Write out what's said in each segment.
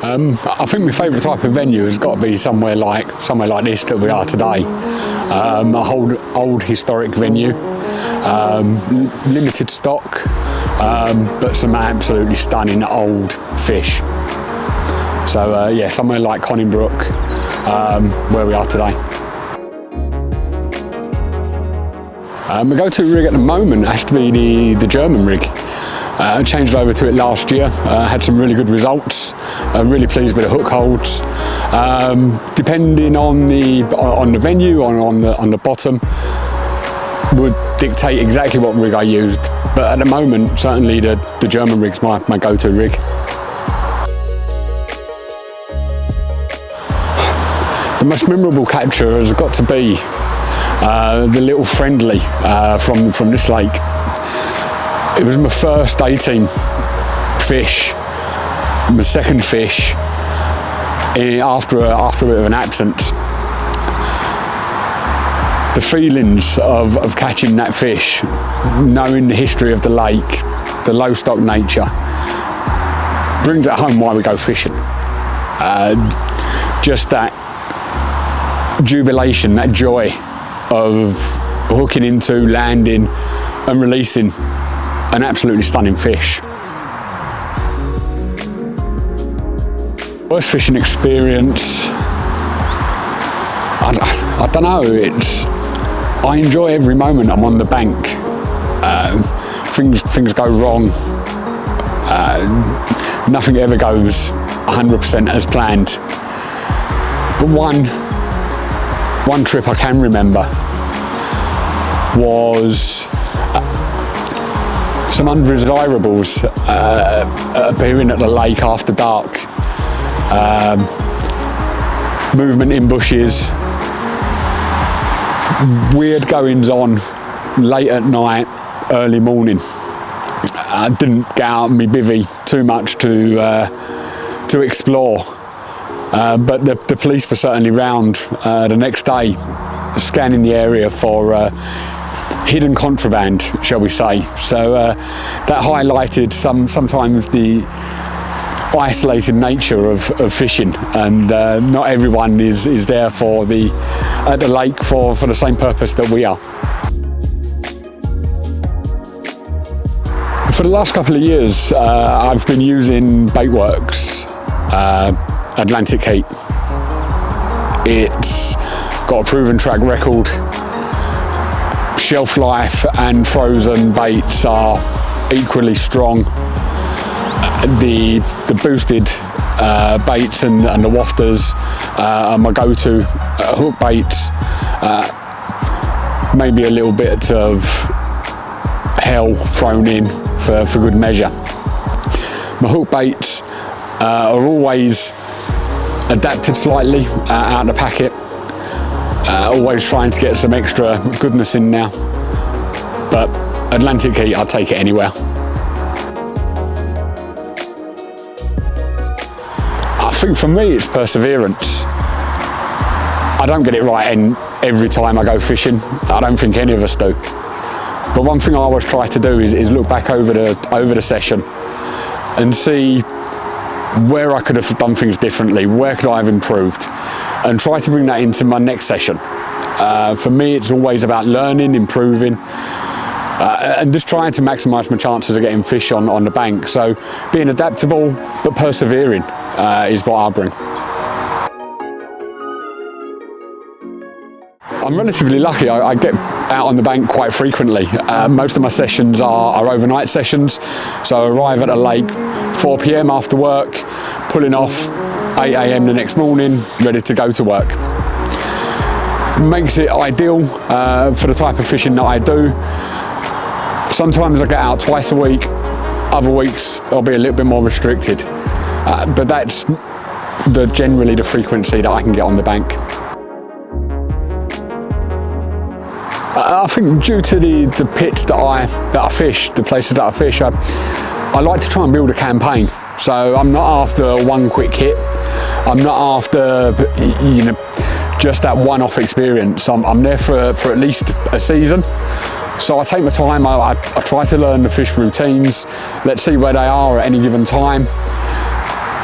I think my favourite type of venue has got to be somewhere like this that we are today. A old historic venue, limited stock, but some absolutely stunning old fish. So yeah, somewhere like Conningbrook, where we are today. My go-to rig at the moment has to be the German rig. I changed over to it last year, had some really good results. Really pleased with the hook holds. Depending on the venue, on the bottom, would dictate exactly what rig I used. But at the moment, certainly the German rig's my go-to rig. The most memorable capture has got to be the little friendly from this lake. It was my first 18 fish, my second fish after a bit of an absence. The feelings of catching that fish, knowing the history of the lake, the low stock nature, brings it home why we go fishing. Just that jubilation, that joy of hooking into, landing and releasing an absolutely stunning fish. Worst fishing experience, I don't know, I enjoy every moment I'm on the bank. Things go wrong, nothing ever goes 100% as planned. But one trip I can remember was some undesirables appearing at the lake after dark. Movement in bushes, weird goings on late at night, early morning. I didn't get out of my bivvy too much to explore, but the police were certainly round the next day, scanning the area for hidden contraband, shall we say. So that highlighted sometimes the isolated nature of fishing, and not everyone is there at the lake for the same purpose that we are. For the last couple of years, I've been using Baitworks Atlantic Heat. It's got a proven track record. Shelf life and frozen baits are equally strong. The boosted baits and the wafters are my go-to hook baits. Maybe a little bit of hell thrown in for good measure. My hook baits are always adapted slightly out of the packet. Always trying to get some extra goodness in now. But Atlantic Heat, I'll take it anywhere. I think for me it's perseverance. I don't get it right every time I go fishing. I don't think any of us do. But one thing I always try to do is look back over the session and see where I could have done things differently, where could I have improved, and try to bring that into my next session. For me, it's always about learning, improving, and just trying to maximise my chances of getting fish on the bank. So being adaptable but persevering is what I bring. I'm relatively lucky. I get out on the bank quite frequently. Most of my sessions are overnight sessions, so I arrive at the lake 4 p.m. after work, pulling off 8 a.m. the next morning, ready to go to work. Makes it ideal for the type of fishing that I do. Sometimes I get out twice a week, other weeks I'll be a little bit more restricted, but that's generally the frequency that I can get on the bank. I think due to the pits that I fish, the places that I fish, I like to try and build a campaign. So I'm not after one quick hit. I'm not after just that one-off experience. I'm there for at least a season. So I take my time. I try to learn the fish routines. Let's see where they are at any given time,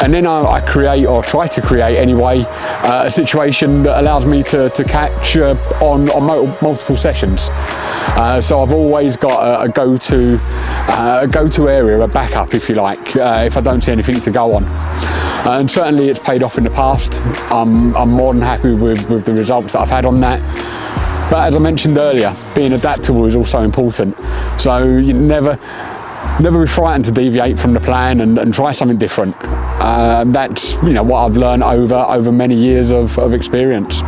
and then I create, or try to create anyway, a situation that allows me to catch on multiple sessions. So I've always got a go-to area, a backup if you like, if I don't see anything to go on. And certainly it's paid off in the past. I'm more than happy with the results that I've had on that. But as I mentioned earlier, being adaptable is also important. So you never be frightened to deviate from the plan and try something different. That's what I've learned over many years of experience.